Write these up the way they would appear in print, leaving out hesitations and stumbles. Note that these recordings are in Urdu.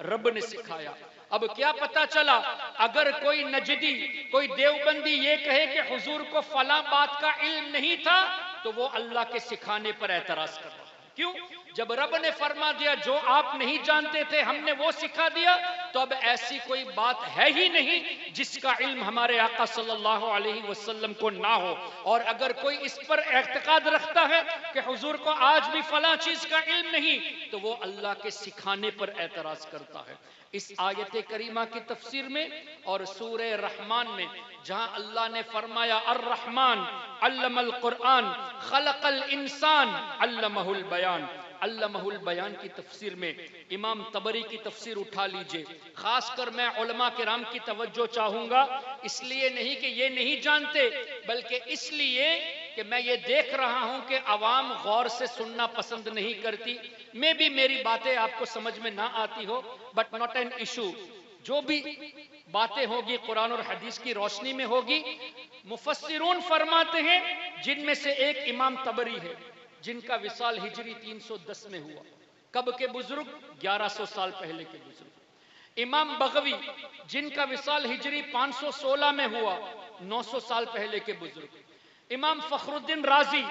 رب نے سکھایا۔ اب کیا پتا چلا، اگر کوئی نجدی، کوئی دیوبندی یہ کہے کہ حضور کو فلاں بات کا علم نہیں تھا، تو وہ اللہ کے سکھانے پر اعتراض کر رہا ہے۔ کیوں؟ جب رب نے فرما دیا جو آپ نہیں جانتے تھے ہم نے وہ سکھا دیا، تو اب ایسی کوئی بات ہے ہی نہیں جس کا علم ہمارے آقا صلی اللہ علیہ وسلم کو نہ ہو۔ اور اگر کوئی اس پر اعتقاد رکھتا ہے کہ حضور کو آج بھی فلاں چیز کا علم نہیں، تو وہ اللہ کے سکھانے پر اعتراض کرتا ہے۔ اس آیت کریمہ کی تفسیر میں اور سورہ رحمان میں جہاں اللہ نے فرمایا الرحمن علم القرآن خلق الانسان علمہ البیان، علمہ البیان کی تفسیر میں امام طبری کی تفسیر اٹھا لیجئے۔ خاص کر میں علماء کرام کی توجہ چاہوں گا، اس لیے نہیں کہ یہ نہیں جانتے، بلکہ اس لیے کہ میں یہ دیکھ رہا ہوں کہ عوام غور سے سننا پسند نہیں کرتی۔ میں بھی میری باتیں آپ کو سمجھ میں نہ آتی ہو، بٹ ناٹ این ایشو، جو بھی باتیں ہوگی قرآن اور حدیث کی روشنی میں ہوگی۔ مفسرون فرماتے ہیں جن میں سے ایک امام طبری ہے جن کا وصال ہجری 310 میں ہوا۔ کب کے بزرگ؟ 1100 سال پہلے کے بزرگ۔ امام بغوی جن کا وصال ہجری 516 میں ہوا، 900 سال پہلے کے بزرگ۔ امام فخر الدین رازی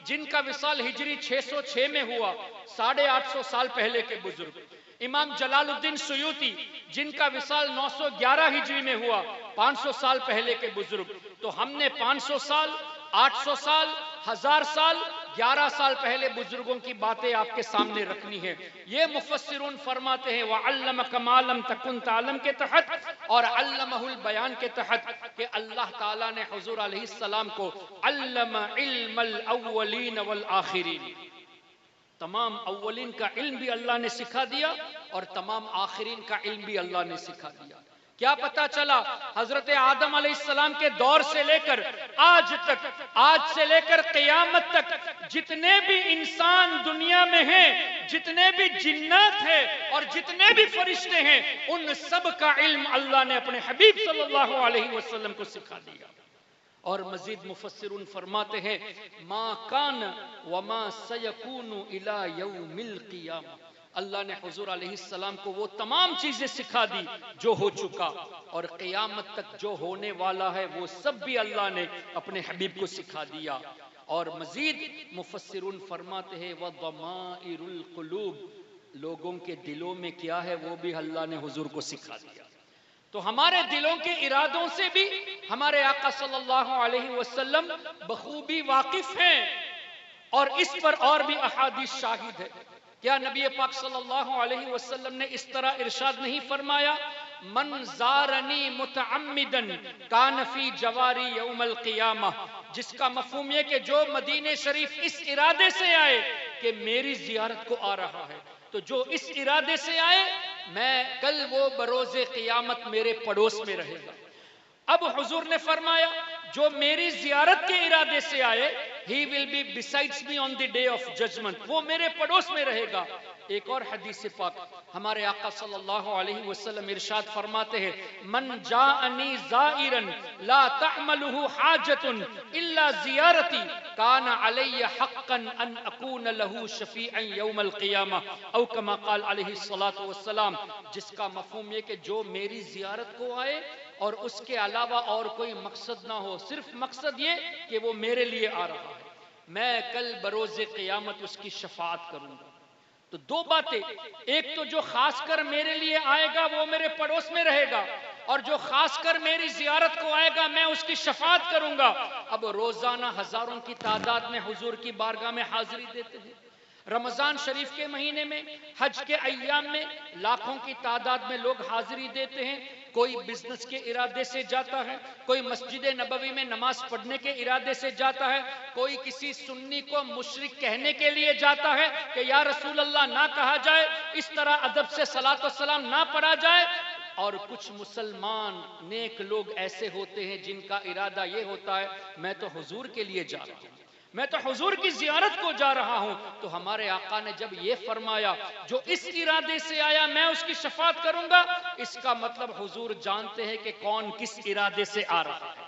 جن کا وصال ہجری 606 میں ہوا، 850 سال پہلے کے بزرگ۔ امام جلال الدین سیوطی جن کا وصال 911 ہجری میں ہوا، 500 سال پہلے کے بزرگ۔ تو ہم نے 500 سال، 800 سال، 1000 سال، 11 سال پہلے بزرگوں کی باتیں آپ کے سامنے رکھنی ہے۔ یہ مفسرون فرماتے ہیں وَعَلَّمَكَ مَا لَمْ تَكُنْ تَعْلَمْ کے تحت اور علمہ البیان کے تحت کہ اللہ تعالیٰ نے حضور علیہ السلام کو علم علم الاولین والآخرین، تمام اولین کا علم بھی اللہ نے سکھا دیا اور تمام آخرین کا علم بھی اللہ نے سکھا دیا۔ کیا پتا چلا؟ حضرت آدم علیہ السلام کے دور سے لے کر آج تک، آج سے لے کر قیامت تک جتنے بھی انسان دنیا میں ہیں، جتنے بھی جنات ہیں اور جتنے بھی فرشتے ہیں، ان سب کا علم اللہ نے اپنے حبیب صلی اللہ علیہ وسلم کو سکھا دیا۔ اور مزید مفسرون فرماتے ہیں ما کان وما سیکون الی یوم القیامہ، اللہ نے حضور علیہ السلام کو وہ تمام چیزیں سکھا دی جو ہو چکا، اور قیامت تک جو ہونے والا ہے وہ سب بھی اللہ نے اپنے حبیب کو سکھا دیا۔ اور مزید مفسرون فرماتے ہیں وَضَمَائِرُ الْقُلُوبِ، لوگوں کے دلوں میں کیا ہے وہ بھی اللہ نے حضور کو سکھا دیا۔ تو ہمارے دلوں کے ارادوں سے بھی ہمارے آقا صلی اللہ علیہ وسلم بخوبی واقف ہیں، اور اس پر اور بھی احادیث شاہد ہے۔ کیا نبی پاک صلی اللہ علیہ وسلم نے اس طرح ارشاد نہیں فرمایا من زارنی متعمدا کان فی جواری یوم القیامہ، جس کا مفہوم یہ کہ جو مدینہ شریف اس ارادے سے آئے کہ میری زیارت کو آ رہا ہے، تو جو اس ارادے سے آئے میں کل وہ بروز قیامت میرے پڑوس میں رہے گا۔ اب حضور نے فرمایا جو میری زیارت کے ارادے سے آئے he will be besides me on the day of judgment، وہ میرے پڑوس میں رہے گا۔ ایک اور حدیث پاک ہمارے آقا صلی اللہ علیہ وسلم ارشاد فرماتے ہیں من جاءنی زائرا لا تعمله حاجة الا زیارتی کان علی حقا ان اکون له شفیعا یوم القیامہ، او کما قال علیہ الصلاۃ والسلام، جس کا مفہوم یہ کہ جو میری زیارت کو آئے اور اس کے علاوہ اور کوئی مقصد نہ ہو، صرف مقصد یہ کہ وہ میرے لیے آ رہا ہے، میں کل بروز قیامت اس کی شفاعت کروں گا۔ تو دو باتیں، ایک تو جو خاص کر میرے لیے آئے گا وہ میرے پڑوس میں رہے گا، اور جو خاص کر میری زیارت کو آئے گا میں اس کی شفاعت کروں گا۔ اب روزانہ ہزاروں کی تعداد میں حضور کی بارگاہ میں حاضری دیتے ہیں، رمضان شریف کے مہینے میں، حج کے ایام میں لاکھوں کی تعداد میں لوگ حاضری دیتے ہیں۔ کوئی بزنس کے ارادے سے جاتا ہے، کوئی مسجد نبوی میں نماز پڑھنے کے ارادے سے جاتا ہے، کوئی کسی سنی کو مشرک کہنے کے لیے جاتا ہے کہ یا رسول اللہ نہ کہا جائے، اس طرح ادب سے صلاۃ و سلام نہ پڑھا جائے۔ اور کچھ مسلمان نیک لوگ ایسے ہوتے ہیں جن کا ارادہ یہ ہوتا ہے میں تو حضور کے لیے جا رہا ہوں، میں تو حضور کی زیارت کو جا رہا ہوں۔ تو ہمارے آقا نے جب یہ فرمایا جو اس ارادے سے آیا میں اس کی شفاعت کروں گا، اس کا مطلب حضور جانتے ہیں کہ کون کس ارادے سے آ رہا ہے۔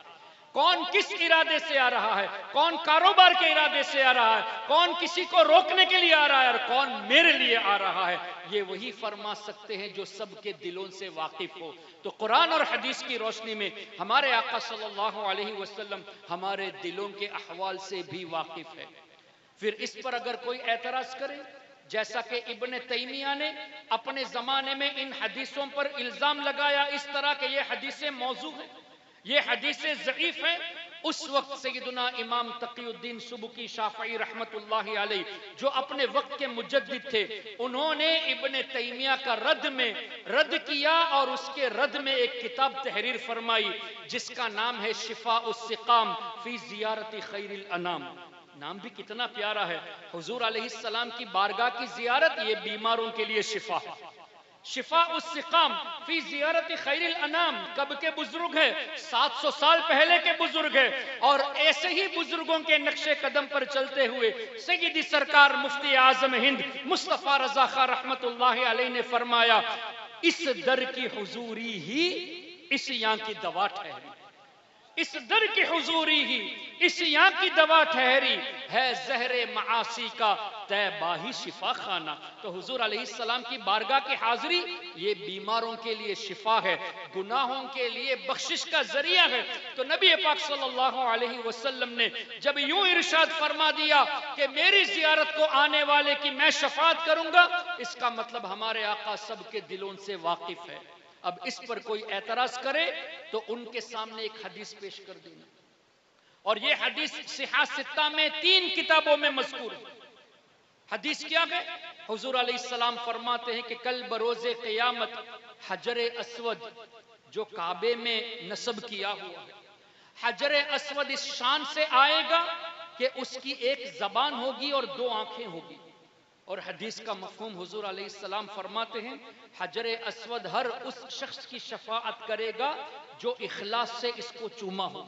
کون کس ارادے سے آ رہا ہے، کون کاروبار کے ارادے سے آ رہا ہے، کون کسی کو روکنے کے لیے آ رہا ہے اور کون میرے لیے آ رہا ہے، یہ وہی فرما سکتے ہیں جو سب کے دلوں سے واقف ہو۔ تو قرآن اور حدیث کی روشنی میں ہمارے آقا صلی اللہ علیہ وسلم ہمارے دلوں کے احوال سے بھی واقف ہے۔ پھر اس پر اگر کوئی اعتراض کرے، جیسا کہ ابن تیمیہ نے اپنے زمانے میں ان حدیثوں پر الزام لگایا اس طرح کہ یہ حدیثیں موضوع ہیں، یہ حدیثیں ضعیف ہیں، اس وقت سیدنا امام تقی الدین سبکی شافعی رحمت اللہ علیہ جو اپنے وقت کے مجدد تھے، انہوں نے ابن تیمیہ کا رد کیا اور اس کے رد میں ایک کتاب تحریر فرمائی جس کا نام ہے شفاء السقام فی زیارت خیر الانام۔ نام بھی کتنا پیارا ہے، حضور علیہ السلام کی بارگاہ کی زیارت یہ بیماروں کے لیے شفا ہے۔ شفاء السقام فی زیارت خیر الانام کب کے بزرگ ہیں؟ 700 سال پہلے کے بزرگ ہیں، اور ایسے ہی بزرگوں کے نقش قدم پر چلتے ہوئے سیدی سرکار مفتی اعظم ہند مصطفیٰ رضا خان رحمت اللہ علیہ نے فرمایا اس در کی حضوری ہی اس یہاں کی دوا ٹھہری، اس در کی حضوری ہی اس یہاں کی دوا ٹھہری، ہے زہر معاصی کا طیبہ ہی شفا خانہ۔ تو حضور علیہ السلام کی بارگاہ کی حاضری یہ بیماروں کے لیے شفا ہے، گناہوں کے لیے بخشش کا ذریعہ ہے۔ تو نبی پاک صلی اللہ علیہ وسلم نے جب یوں ارشاد فرما دیا کہ میری زیارت کو آنے والے کی میں شفاعت کروں گا، اس کا مطلب ہمارے آقا سب کے دلوں سے واقف ہے۔ اب اس پر کوئی اعتراض کرے تو ان کے سامنے ایک حدیث پیش کر دینا، اور یہ حدیث صحاح ستہ میں 3 کتابوں میں مذکور ہے۔ حدیث کیا ہے؟ حضور علیہ السلام فرماتے ہیں کہ کل بروز قیامت حجر اسود جو کعبے میں نصب کیا ہوا ہے، حجر اسود اس شان سے آئے گا کہ اس کی ایک زبان ہوگی اور 2 آنکھیں ہوگی۔ اور حدیث کا مفہوم حضور علیہ السلام فرماتے ہیں حجر اسود ہر اس شخص کی شفاعت کرے گا جو اخلاص سے اس کو چوما ہو۔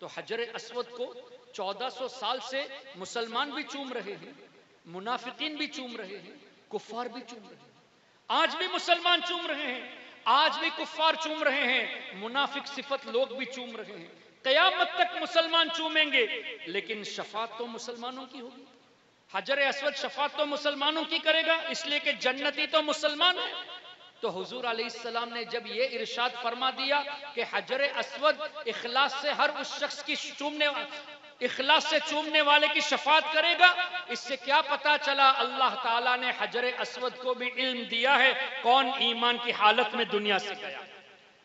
تو حجر اسود کو 1400 سال سے مسلمان بھی چوم رہے ہیں، منافقین بھی چوم رہے ہیں، کفار بھی چوم رہے ہیں، آج بھی مسلمان چوم رہے ہیں، آج بھی کفار چوم رہے ہیں، منافق صفت لوگ بھی چوم رہے ہیں، قیامت تک مسلمان چومیں گے، لیکن شفاعت تو مسلمانوں کی ہوگی۔ حجر اسود شفاعت تو مسلمانوں کی کرے گا، اس لیے کہ جنتی تو مسلمان ہے۔ تو حضور علیہ السلام نے جب یہ ارشاد فرما دیا کہ حجر اسود اخلاص سے ہر اس شخص کی اخلاص سے چومنے والے کی شفاعت کرے گا، اس سے کیا پتا چلا اللہ تعالیٰ نے حجر اسود کو بھی علم دیا ہے کون ایمان کی حالت میں دنیا سے گیا،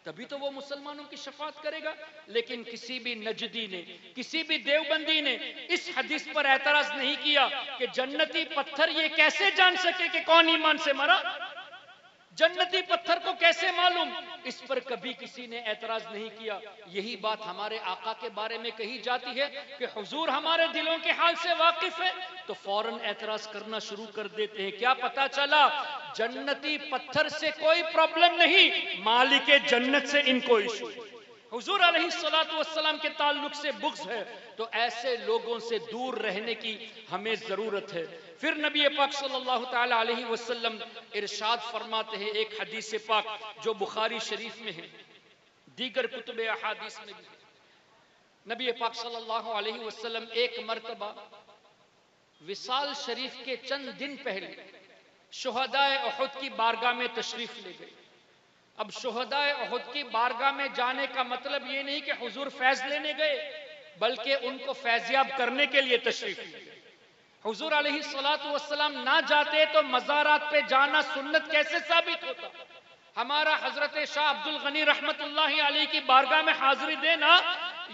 تبھی تو وہ مسلمانوں کی شفاعت کرے گا۔ لیکن کسی بھی نجدی نے، کسی بھی دیوبندی نے اس حدیث پر اعتراض نہیں کیا کہ جنتی پتھر یہ کیسے جان سکے کہ کون ایمان سے مرا، جنتی پتھر کو کیسے معلوم، اس پر کبھی کسی نے اعتراض نہیں کیا۔ یہی بات ہمارے آقا کے بارے میں کہی جاتی ہے کہ حضور ہمارے دلوں کے حال سے واقف ہے، تو فوراً اعتراض کرنا شروع کر دیتے ہیں۔ کیا پتا چلا جنتی پتھر سے کوئی پرابلم نہیں، مالک جنت سے ان کو ایشو۔ حضور علیہ السلام کے تعلق سے بغض ہے تو ایسے لوگوں سے دور رہنے کی ہمیں ضرورت ہے۔ پھر نبی پاک صلی اللہ تعالی علیہ وسلم ارشاد فرماتے ہیں ایک حدیث پاک جو بخاری شریف میں ہے، دیگر کتب احادیث میں بھی ہے۔ نبی پاک صلی اللہ علیہ وسلم ایک مرتبہ وصال شریف کے چند دن پہلے شہداء احد کی بارگاہ میں تشریف لے گئے۔ اب شہداء احد کی بارگاہ میں جانے کا مطلب یہ نہیں کہ حضور فیض لینے گئے، بلکہ ان کو فیضیاب کرنے کے لیے تشریف لے گئے۔ حضور علیہ السلام نہ جاتے تو مزارات پہ جانا سنت کیسے ثابت ہوتا؟ ہمارا حضرت شاہ عبد الغنی رحمت اللہ علیہ کی بارگاہ میں حاضری دینا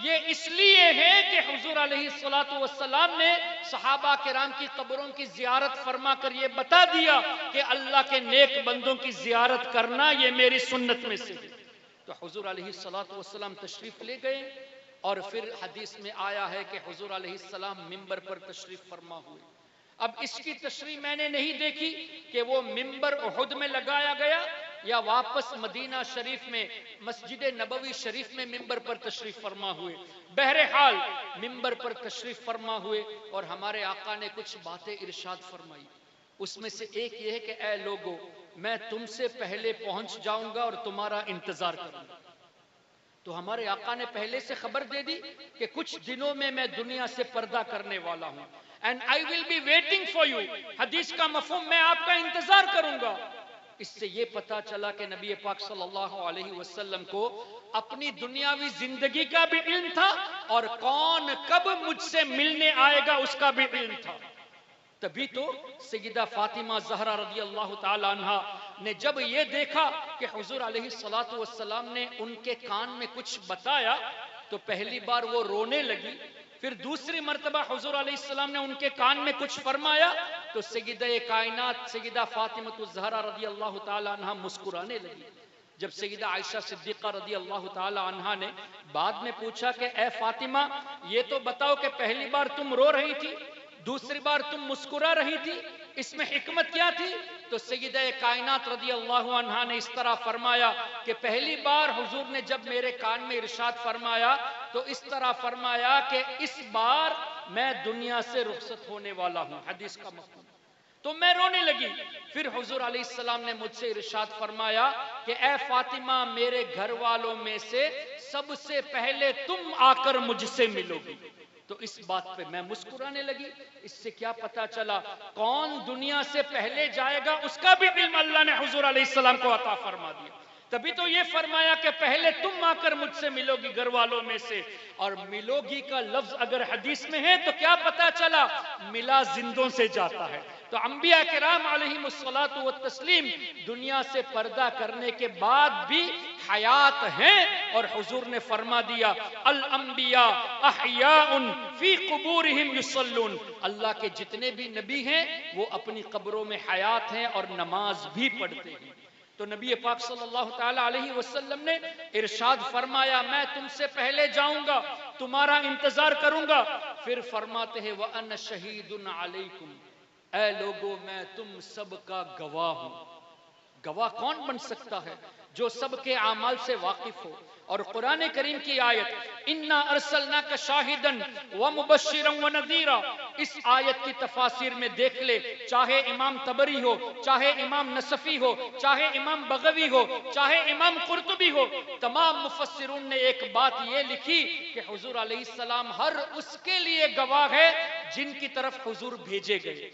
یہ اس لیے ہے کہ حضور علیہ السلام نے صحابہ کرام کی قبروں کی زیارت فرما کر یہ بتا دیا کہ اللہ کے نیک بندوں کی زیارت کرنا یہ میری سنت میں سے ہے۔ تو حضور علیہ السلام تشریف لے گئے، اور پھر حدیث میں آیا ہے کہ حضور علیہ السلام ممبر پر تشریف فرما ہوئے۔ اب اس کی تشریح میں نے نہیں دیکھی کہ وہ ممبر احد میں لگایا گیا یا واپس مدینہ شریف میں مسجد نبوی شریف میں ممبر پر تشریف فرما ہوئے۔ بہرحال ممبر پر تشریف فرما ہوئے اور ہمارے آقا نے کچھ باتیں ارشاد فرمائی، اس میں سے ایک یہ ہے کہ اے لوگو، میں تم سے پہلے پہنچ جاؤں گا اور تمہارا انتظار کروں گا۔ تو ہمارے آقا نے پہلے سے خبر دے دی کہ کچھ دنوں میں میں دنیا سے پردہ کرنے والا ہوں. And I will be waiting for you. حدیث کا مفہوم میں آپ کا انتظار کروں گا. اس سے یہ پتا چلا کہ نبی پاک صلی اللہ علیہ وسلم کو اپنی دنیاوی زندگی کا بھی علم تھا اور کون کب مجھ سے ملنے آئے گا اس کا بھی علم تھا. تبھی تو سیدہ فاطمہ زہرا رضی اللہ تعالی عنہ نے جب یہ دیکھا کہ حضور علیہ السلام نے ان کے کان میں کچھ بتایا تو پہلی بار وہ رونے لگی. پھر دوسری مرتبہ حضور علیہ السلام نے ان کے کان میں کچھ فرمایا تو سیدہ کائنات سیدہ فاطمہ الزہرا رضی اللہ تعالی عنہ مسکرانے لگی. جب سیدہ عائشہ صدیقہ رضی اللہ تعالی عنہ نے بعد میں پوچھا کہ اے فاطمہ یہ تو بتاؤ کہ پہلی بار تم رو رہی تھی دوسری بار تم مسکرا رہی تھی اس میں حکمت کیا تھی؟ تو سیدہ کائنات رضی اللہ عنہا نے اس طرح فرمایا کہ پہلی بار حضور نے جب میرے کان میں ارشاد فرمایا تو اس طرح فرمایا کہ اس بار میں دنیا سے رخصت ہونے والا ہوں. حدیث کا مفہوم. تو میں رونے لگی. پھر حضور علیہ السلام نے مجھ سے ارشاد فرمایا کہ اے فاطمہ میرے گھر والوں میں سے سب سے پہلے تم آ کر مجھ سے ملو گی. تو اس بات پہ میں مسکرانے لگی. اس سے کیا پتا چلا کون دنیا سے پہلے جائے گا اس کا بھی علم اللہ نے حضور علیہ السلام کو عطا فرما دیا. تبھی تو یہ فرمایا کہ پہلے تم آ کر مجھ سے ملو گی گھر والوں میں سے. اور ملو گی کا لفظ اگر حدیث میں ہے تو کیا پتا چلا ملا زندوں سے جاتا ہے. تو انبیاء کرام علیہم الصلاۃ والتسلیم دنیا سے پردہ کرنے کے بعد بھی حیات ہیں اور حضور نے فرما دیا الانبیاء احیاء فی قبورہم یصلون. اللہ کے جتنے بھی نبی ہیں وہ اپنی قبروں میں حیات ہیں اور نماز بھی پڑھتے ہیں. تو نبی پاک صلی اللہ تعالی علیہ وسلم نے ارشاد فرمایا میں تم سے پہلے جاؤں گا تمہارا انتظار کروں گا. پھر فرماتے ہیں وَأَنَا شَهِيدٌ عَلَيْكُمْ. اے لوگوں میں تم سب کا گواہ ہوں. گواہ کون بن سکتا ہے؟ جو سب کے اعمال سے واقف ہو. اور قرآن کریم کی آیت اِنَّا أَرْسَلْنَاكَ شَاهِدًا وَمُبَشِّرًا وَنَذِيرًا اس آیت کی تفاسیر میں دیکھ لے چاہے امام طبری ہو چاہے امام نصفی ہو چاہے امام بغوی ہو چاہے امام قرطبی ہو تمام مفسرون نے ایک بات یہ لکھی کہ حضور علیہ السلام ہر اس کے لیے گواہ ہے جن کی طرف حضور بھیجے گئے.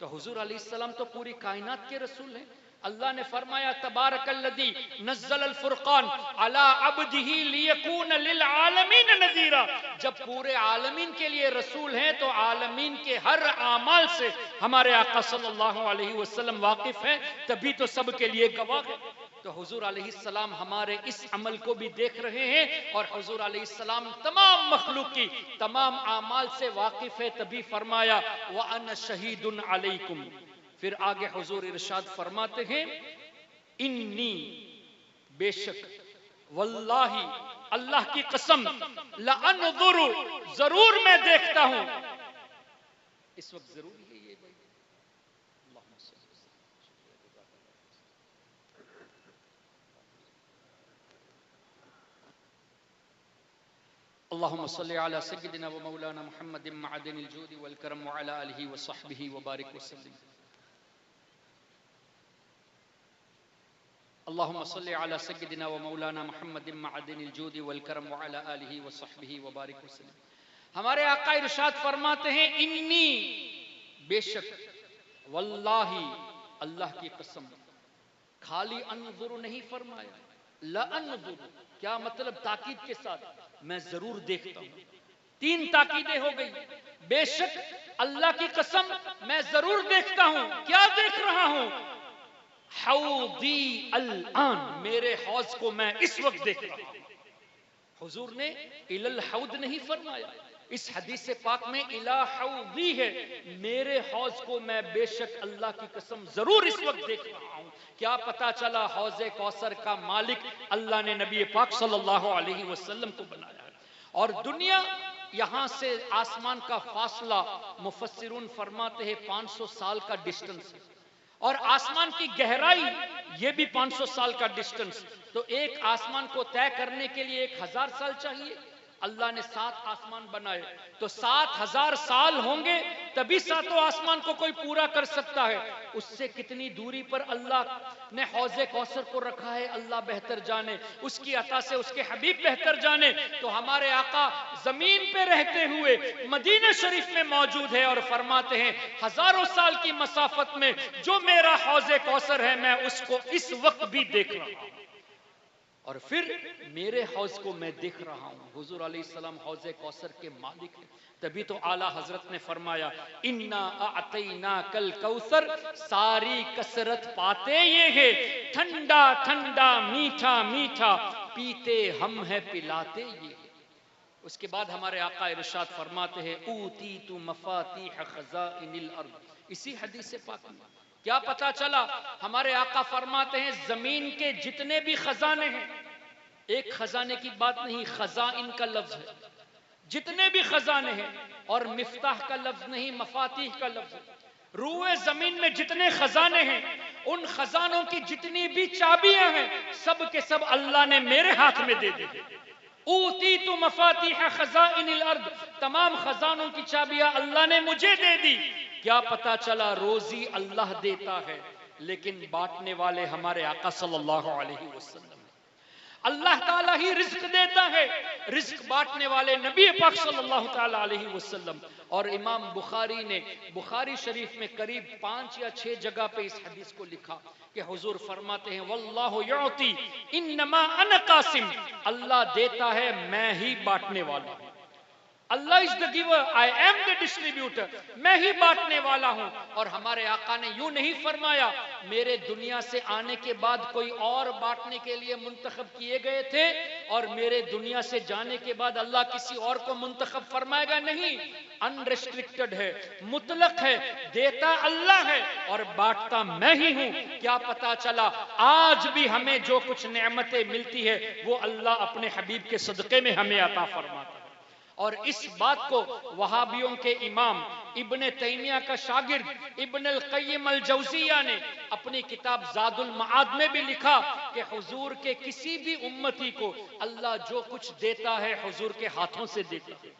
تو حضور علیہ السلام تو پوری کائنات کے رسول ہیں. اللہ نے فرمایا تبارک الذی نزل الفرقان علی عبدہ لیکون للعالمین نذیرا. جب پورے عالمین کے لیے رسول ہیں تو عالمین کے ہر اعمال سے ہمارے آقا صلی اللہ علیہ وسلم واقف ہیں تبھی تو سب کے لیے گواہ ہے. تو حضور علیہ السلام ہمارے اس عمل کو بھی دیکھ رہے ہیں اور حضور علیہ السلام تمام مخلوق کی تمام اعمال سے واقف ہے تبھی فرمایا وَأَنَا شَهِيدٌ عَلَيْكُمْ. پھر آگے حضور ارشاد فرماتے ہیں انی بے شک واللہ اللہ کی قسم لَأَنْظُرُ ضرور میں دیکھتا ہوں. اس وقت ضروری ہے یہ بھائی. اللہم صلی علی سیدنا و مولانا محمد معدن الجود والکرم وعلی آلہ وصحبہ وبارک وسلم. اللہم صلی علی سیدنا و مولانا محمد معدن الجود والکرم وعلی آلہ وصحبہ وبارک وسلم. ہمارے آقا ارشاد فرماتے ہیں انی بے شک واللہ اللہ کی قسم. خالی انظر نہیں فرمایا لانظر. کیا مطلب؟ تاکید کے ساتھ میں ضرور دیکھتا ہوں. 3 تاکیدیں ہو گئی. بے شک اللہ کی قسم میں ضرور دیکھتا ہوں. کیا دیکھ رہا ہوں؟ حوضی الان میرے حوض کو میں اس وقت دیکھ رہا ہوں. حضور نے الی الحوض نہیں فرمایا. اس حدیث پاک میں الی حوضی ہے. میرے حوض کو میں بے شک اللہ کی قسم ضرور اس وقت دیکھ رہا ہوں. کیا پتا چلا حوض کوثر کا مالک اللہ نے نبی پاک صلی اللہ علیہ وسلم کو بنایا ہے. اور دنیا یہاں سے آسمان کا فاصلہ مفسرون فرماتے ہیں 500 سال کا ڈسٹنس ہے اور آسمان کی گہرائی یہ بھی 500 سال کا ڈسٹنس. تو ایک آسمان کو طے کرنے کے لیے 1000 سال چاہیے. اللہ نے 7 آسمان بنائے تو 7,000 سال ہوں گے تبھی 7 آسمان کو کوئی پورا کر سکتا ہے. اس سے کتنی دوری پر اللہ نے حوض کوثر کو رکھا ہے اللہ بہتر جانے. اس کی عطا سے اس کے حبیب بہتر جانے. تو ہمارے آقا زمین پہ رہتے ہوئے مدینہ شریف میں موجود ہے اور فرماتے ہیں ہزاروں سال کی مسافت میں جو میرا حوض کوثر ہے میں اس کو اس وقت بھی دیکھ رہا ہوں اور پھر میرے حوض کو میں دیکھ رہا ہوں. حضور علیہ السلام حوض کوثر کے مالک ہیں. تبھی تو اعلیٰ حضرت نے فرمایا انا اعطیناک الکوثر، ساری کثرت پاتے یہ ہے، ٹھنڈا ٹھنڈا میٹھا میٹھا پیتے ہم ہے پلاتے یہ ہے. اس کے بعد ہمارے آقا ارشاد فرماتے ہیں اوتیت مفاتیح خزائن الارض. اسی حدیث پاک میں کیا پتا چلا؟ ہمارے آقا فرماتے ہیں زمین کے جتنے بھی خزانے ہیں، ایک خزانے کی بات نہیں، خزائن کا لفظ ہے، جتنے بھی خزانے ہیں، اور مفتاح کا لفظ نہیں، مفاتیح کا لفظ ہے. روئے زمین میں جتنے خزانے ہیں ان خزانوں کی جتنی بھی چابیاں ہیں سب کے سب اللہ نے میرے ہاتھ میں دے دی. اوتیت مفاتیح خزائن الارض، تمام خزانوں کی چابیاں اللہ نے مجھے دے دی. کیا پتا چلا؟ روزی اللہ دیتا ہے لیکن بانٹنے والے ہمارے آقا صلی اللہ علیہ وسلم. اللہ تعالیٰ ہی رزق دیتا ہے، رزق بانٹنے والے نبی پاک صلی اللہ تعالیٰ علیہ وسلم. اور امام بخاری نے بخاری شریف میں قریب 5 یا 6 جگہ پہ اس حدیث کو لکھا کہ حضور فرماتے ہیں واللہ یعطی انما انا قاسم، اللہ دیتا ہے میں ہی بانٹنے والا ہوں. اللہ is the giver, I am the distributor. میں ہی بانٹنے والا ہوں. اور ہمارے آقا نے یوں نہیں فرمایا میرے دنیا سے آنے کے بعد کوئی اور بانٹنے کے لیے منتخب کیے گئے تھے اور میرے دنیا سے جانے کے بعد اللہ کسی اور کو منتخب فرمائے گا. نہیں، انریسٹرکٹڈ ہے، مطلق ہے، دیتا اللہ ہے اور بانٹتا میں ہی ہوں. کیا پتا چلا آج بھی ہمیں جو کچھ نعمتیں ملتی ہے وہ اللہ اپنے حبیب کے صدقے میں ہمیں عطا فرماتا ہے. اور اس بات کو وہابیوں کے امام ابن تیمیہ کا شاگرد ابن القیم الجوزیہ نے اپنی کتاب زاد المعاد میں بھی لکھا کہ حضور کے کسی بھی امتی کو اللہ جو کچھ دیتا ہے حضور کے ہاتھوں سے دیتا ہے.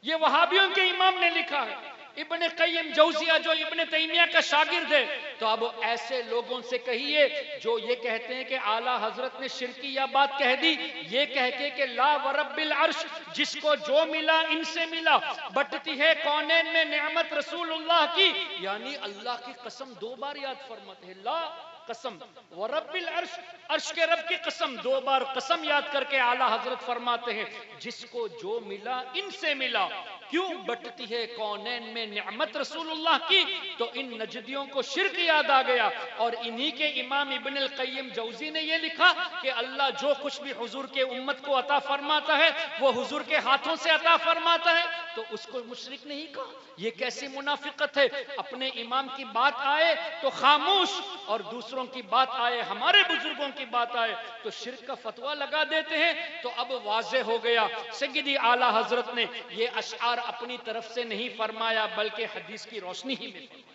یہ وہابیوں کے امام نے لکھا ہے. ابن قیم جوزیہ جو ابن تیمیہ کا شاگرد ہے. تو اب ایسے لوگوں سے کہیے جو یہ کہتے ہیں کہ اعلیٰ حضرت نے شرکی یا بات کہہ دی، یہ کہہ کے کہ لا ورب العرش، جس کو جو ملا ان سے ملا، بٹتی ہے کونین میں نعمت رسول اللہ کی، یعنی اللہ کی قسم 2 بار یاد فرماتے ہیں. لا قسم ورب العرش، عرش کے رب کی قسم، 2 بار قسم یاد کر کے اعلیٰ حضرت فرماتے ہیں جس کو جو ملا ان سے ملا. کیوں بٹتی ہے کونین میں نعمت رسول اللہ کی؟ تو ان نجدیوں کو شرک یاد آ گیا. اور انہی کے امام ابن القیم جوزی نے یہ لکھا کہ اللہ جو کچھ بھی حضور کے امت کو عطا فرماتا ہے وہ حضور کے ہاتھوں سے عطا فرماتا ہے. تو اس کو مشرک نہیں کہا. یہ کیسی منافقت ہے؟ اپنے امام کی بات آئے تو خاموش اور دوسروں کی بات آئے، ہمارے بزرگوں کی بات آئے تو شرک کا فتویٰ لگا دیتے ہیں. تو اب واضح ہو گیا سیدی اعلیٰ حضرت نے یہ اشعار اپنی طرف سے نہیں فرمایا بلکہ حدیث کی روشنی ہی میں فرمایا.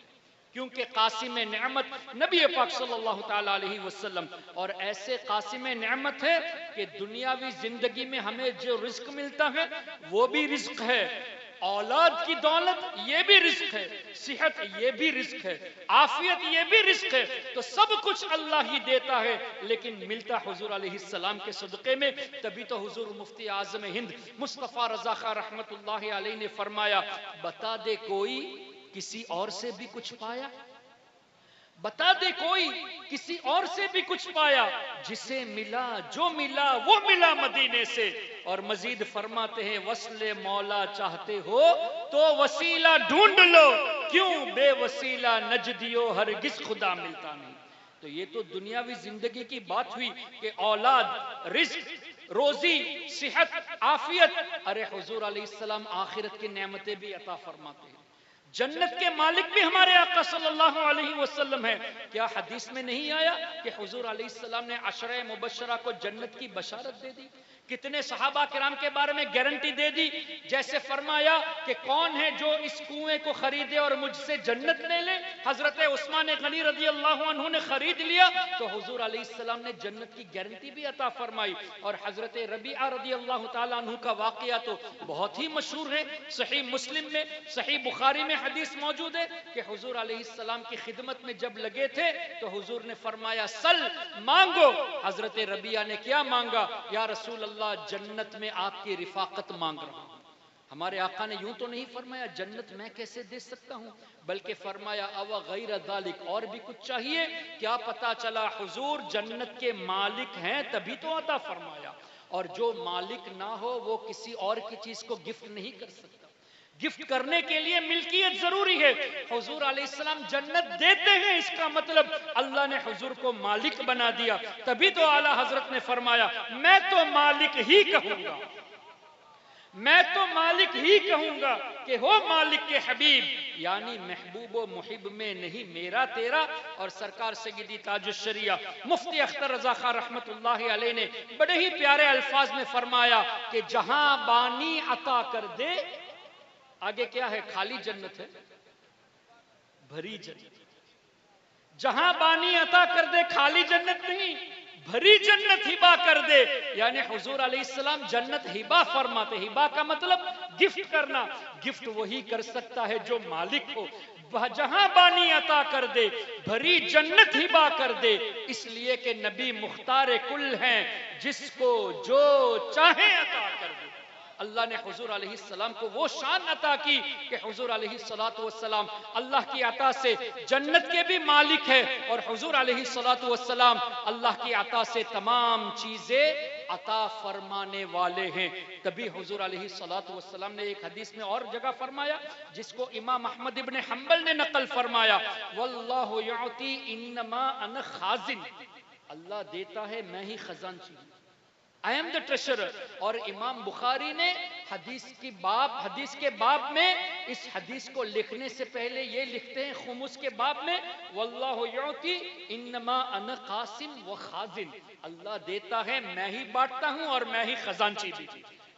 کیونکہ قاسم نعمت نبی پاک صلی اللہ تعالیٰ علیہ وسلم، اور ایسے قاسم نعمت ہے کہ دنیاوی زندگی میں ہمیں جو رزق ملتا ہے وہ بھی رزق ہے، اولاد کی دولت یہ بھی رزق ہے، صحت یہ بھی رزق ہے، عافیت یہ بھی رزق ہے. تو سب کچھ اللہ ہی دیتا ہے لیکن ملتا حضور علیہ السلام کے صدقے میں. تبھی تو حضور مفتی اعظم ہند مصطفیٰ رضا خان رحمت اللہ علیہ نے فرمایا بتا دے کوئی کسی اور سے بھی کچھ پایا، بتا دے کوئی کسی اور سے بھی کچھ پایا، جسے ملا جو ملا وہ ملا مدینے سے. اور مزید فرماتے ہیں وصل مولا چاہتے ہو تو وسیلہ ڈھونڈ لو، کیوں بے وسیلہ نجدیو ہرگز خدا ملتا نہیں. تو یہ تو دنیاوی زندگی کی بات ہوئی کہ اولاد، رزق، روزی، صحت، عافیت. ارے حضور علیہ السلام آخرت کی نعمتیں بھی عطا فرماتے ہیں. جنت کے مالک بھی ہمارے آقا صلی اللہ علیہ وسلم ہے. کیا حدیث میں نہیں آیا کہ حضور علیہ السلام نے 10 مبشرہ کو جنت کی بشارت دے دی؟ کتنے صحابہ کرام کے بارے میں گارنٹی دے دی، جیسے فرمایا کہ کون ہے جو اس کنویں کو خریدے اور مجھ سے جنت لے لے؟ حضرت عثمان غنی رضی اللہ عنہ نے خرید لیا تو حضور علیہ السلام نے جنت کی گارنٹی بھی عطا فرمائی۔ اور حضرت ربیعہ رضی اللہ تعالیٰ عنہ کا واقعہ تو بہت ہی مشہور ہے، صحیح مسلم میں، صحیح بخاری میں حدیث موجود ہے کہ حضور علیہ السلام کی خدمت میں جب لگے تھے تو حضور نے فرمایا سل، مانگو۔ حضرت ربیعہ نے کیا مانگا؟ یا رسول اللہ جنت میں آپ کی رفاقت مانگ رہا ہوں۔ ہمارے آقا نے یوں تو نہیں فرمایا جنت میں کیسے دے سکتا ہوں، بلکہ فرمایا او غیر ذالک، اور بھی کچھ چاہیے؟ کیا پتا چلا حضور جنت کے مالک ہیں تبھی تو عطا فرمایا، اور جو مالک نہ ہو وہ کسی اور کی چیز کو گفٹ نہیں کر سکتا۔ گفٹ کرنے کے لیے ملکیت ضروری ہے۔ حضور علیہ السلام جنت دیتے ہیں، اس کا مطلب اللہ نے حضور کو مالک بنا دیا، تبھی تو اعلیٰ حضرت نے فرمایا میں تو مالک ہی کہوں گا، میں تو مالک ہی کہوں گا کہ ہو مالک کے حبیب، یعنی محبوب و محب میں نہیں میرا تیرا۔ اور سرکار سیدی تاج الشریعہ مفتی اختر رضا خان رحمت اللہ علیہ نے بڑے ہی پیارے الفاظ میں فرمایا کہ جہاں بانی عطا کر دے، آگے کیا ہے؟ خالی جنت ہے، بھری جنت۔ جہاں بانی عطا کر دے، خالی جنت نہیں، بھری جنت ہبا کر دے، یعنی حضور علیہ السلام جنت ہبا فرماتے۔ ہبا کا مطلب گفٹ کرنا، گفٹ وہی کر سکتا ہے جو مالک ہو۔ جہاں بانی عطا کر دے، بھری جنت ہبا کر دے، اس لیے کہ نبی مختار کل ہیں، جس کو جو چاہے عطا کر دے۔ اللہ نے حضور علیہ السلام کو وہ شان عطا کی کہ حضور علیہ السلام اللہ کی عطا سے جنت کے بھی مالک ہے، اور حضور علیہ السلام اللہ کی عطا سے تمام چیزیں عطا فرمانے والے ہیں۔ تبھی حضور علیہ السلام نے ایک حدیث میں اور جگہ فرمایا جس کو امام احمد ابن حنبل نے نقل فرمایا، واللہ یعطی انما انا خازن، اللہ دیتا ہے میں ہی خزانچی ہوں، I am the treasurer۔ اور امام بخاری نے حدیث کے باب میں اس حدیث کو لکھنے سے پہلے یہ لکھتے ہیں خمس کے باب میں، واللہ یعطی انما انا قاسم و خازن، اللہ دیتا ہے میں ہی بانٹتا ہوں اور میں ہی خزانچی بھی۔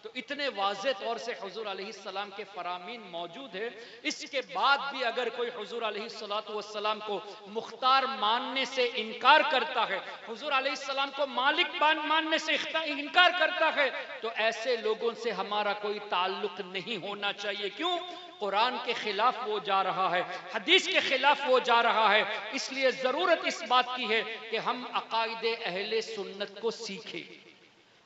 تو اتنے واضح طور سے حضور علیہ السلام کے فرامین موجود ہے، اس کے بعد بھی اگر کوئی حضور علیہ السلام کو مختار ماننے سے انکار کرتا ہے، حضور علیہ السلام کو مالک ماننے سے انکار کرتا ہے، تو ایسے لوگوں سے ہمارا کوئی تعلق نہیں ہونا چاہیے۔ کیوں؟ قرآن کے خلاف وہ جا رہا ہے، حدیث کے خلاف وہ جا رہا ہے۔ اس لیے ضرورت اس بات کی ہے کہ ہم عقائد اہل سنت کو سیکھیں،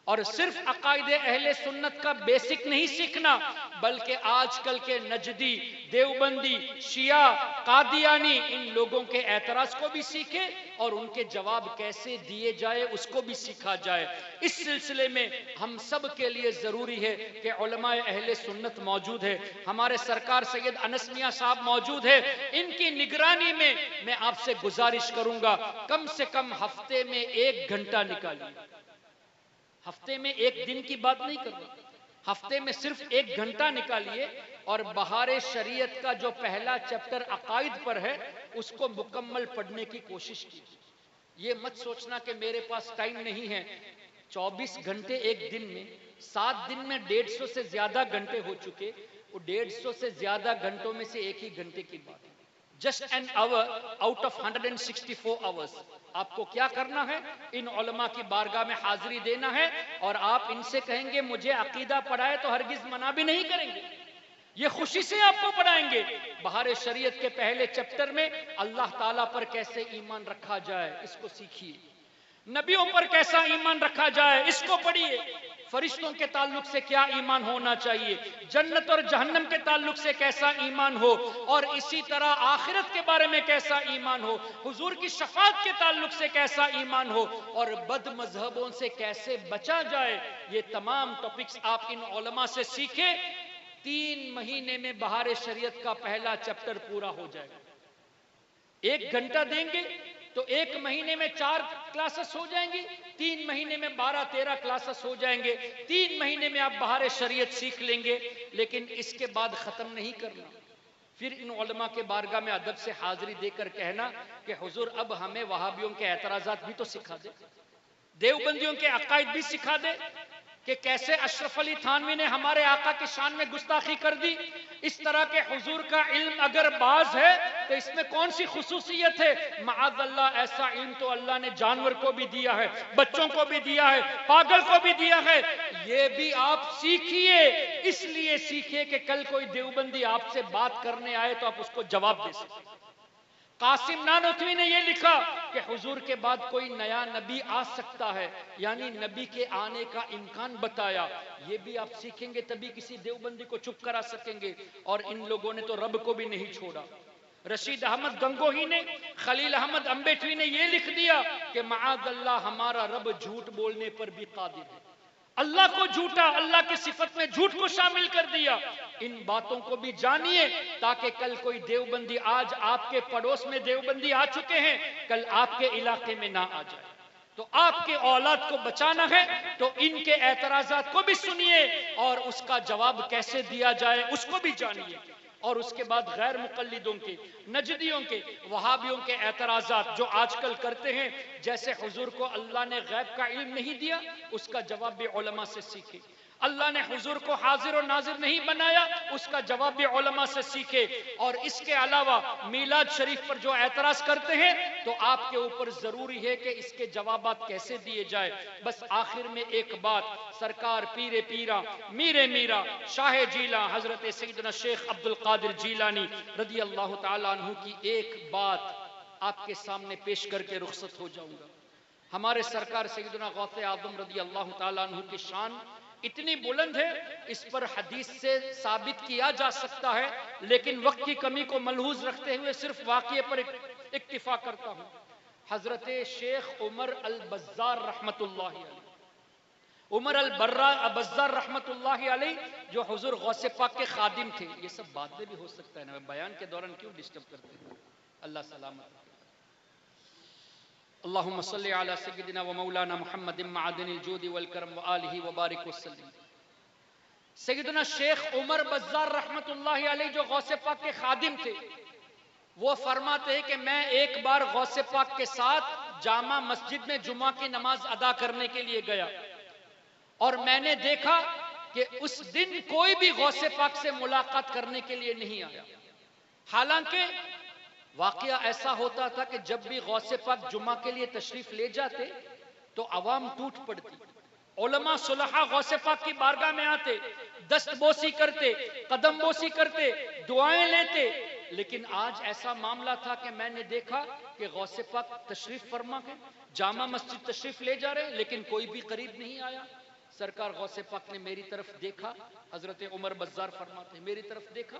اور صرف عقائد اہل سنت کا بیسک نہیں سیکھنا، بلکہ آج کل کے نجدی، دیوبندی، شیعہ، قادیانی، ان لوگوں کے اعتراض کو بھی سیکھے اور ان کے جواب کیسے دیے جائے اس کو بھی سیکھا جائے۔ اس سلسلے میں ہم سب کے لیے ضروری ہے کہ علماء اہل سنت موجود ہے، ہمارے سرکار سید انس میاں صاحب موجود ہے، ان کی نگرانی میں میں آپ سے گزارش کروں گا کم سے کم ہفتے میں 1 گھنٹہ نکالیے۔ ہفتے میں 1 دن کی بات نہیں کر رہا، ہفتے میں صرف 1 گھنٹہ نکالیے اور بہار شریعت کا جو پہلا چیپٹر عقائد پر ہے اس کو مکمل پڑھنے کی کوشش کیجیے۔ یہ مت سوچنا کہ میرے پاس ٹائم نہیں ہے، 24 گھنٹے ایک دن میں، 7 دن میں 150 سے زیادہ گھنٹے ہو چکے، وہ 150 سے زیادہ گھنٹوں میں سے 1 ہی گھنٹے کی بات ہے۔ Just an hour out of 164 hours۔ آپ کو کیا کرنا ہے؟ ان علماء کی بارگاہ میں حاضری دینا ہے، اور آپ ان سے کہیں گے مجھے عقیدہ پڑھائے تو ہرگز منع بھی نہیں کریں گے، یہ خوشی سے آپ کو پڑھائیں گے۔ بہار شریعت کے پہلے چیپٹر میں اللہ تعالیٰ پر کیسے ایمان رکھا جائے اس کو سیکھیے، نبیوں پر کیسا ایمان رکھا جائے اس کو پڑھیے، فرشتوں کے تعلق سے کیا ایمان ہونا چاہیے، جنت اور جہنم کے تعلق سے کیسا ایمان ہو، اور اسی طرح آخرت کے بارے میں کیسا ایمان ہو، حضور کی شفاعت کے تعلق سے کیسا ایمان ہو، اور بد مذہبوں سے کیسے بچا جائے، یہ تمام ٹاپکس آپ ان علماء سے سیکھیں۔ 3 مہینے میں بہار شریعت کا پہلا چیپٹر پورا ہو جائے گا۔ 1 گھنٹہ دیں گے تو 1 مہینے میں 4 کلاسز ہو جائیں گی، 3 مہینے میں 12-13 کلاسز ہو جائیں گے، 3 مہینے میں آپ بہار شریعت سیکھ لیں گے۔ لیکن اس کے بعد ختم نہیں کرنا، پھر ان علماء کے بارگاہ میں ادب سے حاضری دے کر کہنا کہ حضور اب ہمیں وہابیوں کے اعتراضات بھی تو سکھا دے، دیوبندیوں کے عقائد بھی سکھا دے، کہ کیسے اشرف علی تھانوی نے ہمارے آقا کی شان میں گستاخی کر دی. اس طرح کے حضور کا علم اگر باز ہے تو اس میں کون سی خصوصیت ہے؟ معاذ اللہ، ایسا علم تو اللہ نے جانور کو بھی دیا ہے، بچوں کو بھی دیا ہے، پاگل کو بھی دیا ہے. یہ بھی آپ سیکھیے، اس لیے سیکھیے کہ کل کوئی دیوبندی آپ سے بات کرنے آئے تو آپ اس کو جواب دے سکیں. قاسم نانوتوی نے یہ لکھا کہ حضور کے بعد کوئی نیا نبی آ سکتا ہے، یعنی نبی کے آنے کا امکان بتایا. یہ بھی آپ سیکھیں گے تبھی کسی دیوبندی کو چپ کرا سکیں گے. اور ان لوگوں نے تو رب کو بھی نہیں چھوڑا. رشید احمد گنگوہی نے، خلیل احمد امبیٹوی نے یہ لکھ دیا کہ معاذ اللہ ہمارا رب جھوٹ بولنے پر بھی قادر ہے. اللہ کو جھوٹا، اللہ کی صفت میں جھوٹ کو شامل کر دیا. ان باتوں کو بھی جانیے تاکہ کل کوئی دیوبندی، آج آپ کے پڑوس میں دیوبندی آ چکے ہیں، کل آپ کے علاقے میں نہ آ جائے. تو آپ کے اولاد کو بچانا ہے تو ان کے اعتراضات کو بھی سنیے اور اس کا جواب کیسے دیا جائے اس کو بھی جانیے. اور اس کے بعد غیر مقلدوں کے، نجدیوں کے، وہابیوں کے اعتراضات جو آج کل کرتے ہیں، جیسے حضور کو اللہ نے غیب کا علم نہیں دیا، اس کا جواب بھی علماء سے سیکھے. اللہ نے حضور کو حاضر و ناظر نہیں بنایا، اس کا جواب بھی علماء سے سیکھے. اور اس کے علاوہ میلاد شریف پر جو اعتراض کرتے ہیں تو آپ کے اوپر ضروری ہے کہ اس کے جوابات کیسے دیے جائے. بس آخر میں ایک بات، سرکار پیر پیرا، میر میرا، شاہ جیلا حضرت سیدنا شیخ عبد القادر جیلانی رضی اللہ تعالیٰ عنہ کی ایک بات آپ کے سامنے پیش کر کے رخصت ہو جاؤں گا. ہمارے سرکار سیدنا غوث اعظم رضی اللہ تعالیٰ عنہ کی شان اتنی بلند ہے، اس پر حدیث سے ثابت کیا جا سکتا ہے، لیکن وقت کی کمی کو ملحوظ رکھتے ہوئے صرف واقعے پر اکتفا کرتا ہوں. حضرت شیخ عمر البزار رحمت اللہ علیہ، عمر البزار رحمت اللہ علیہ جو حضور غوث پاک کے خادم تھے. یہ سب بعد میں بھی ہو سکتا ہے نا، بیان کے دوران کیوں ڈسٹرب کرتے ہیں؟ اللہ سلامت. اللہم صلی علی سیدنا و مولانا محمد معدن الجود والکرم وآلہ وبارک وسلم. سیدنا شیخ عمر بزار رحمت اللہ علیہ جو غوث پاک کے خادم تھے، وہ فرماتے ہیں کہ میں ایک بار غوث پاک کے ساتھ جامع مسجد میں جمعہ کی نماز ادا کرنے کے لیے گیا اور میں نے دیکھا کہ اس دن کوئی بھی غوث پاک سے ملاقات کرنے کے لیے نہیں آیا. حالانکہ واقعہ ایسا ہوتا تھا کہ جب بھی غوث پاک جمعہ کے لیے تشریف لے جاتے تو عوام ٹوٹ پڑتی. علماء صلحاء غوث پاک کی بارگاہ میں آتے، دست بوسی کرتے، قدم بوسی کرتے، دعائیں لیتے. لیکن آج ایسا معاملہ تھا کہ میں نے دیکھا کہ غوث پاک تشریف فرما کے جامع مسجد تشریف لے جا رہے لیکن کوئی بھی قریب نہیں آیا. سرکار غوث پاک نے میری طرف دیکھا، حضرت عمر بزار فرماتے ہیں میری طرف دیکھا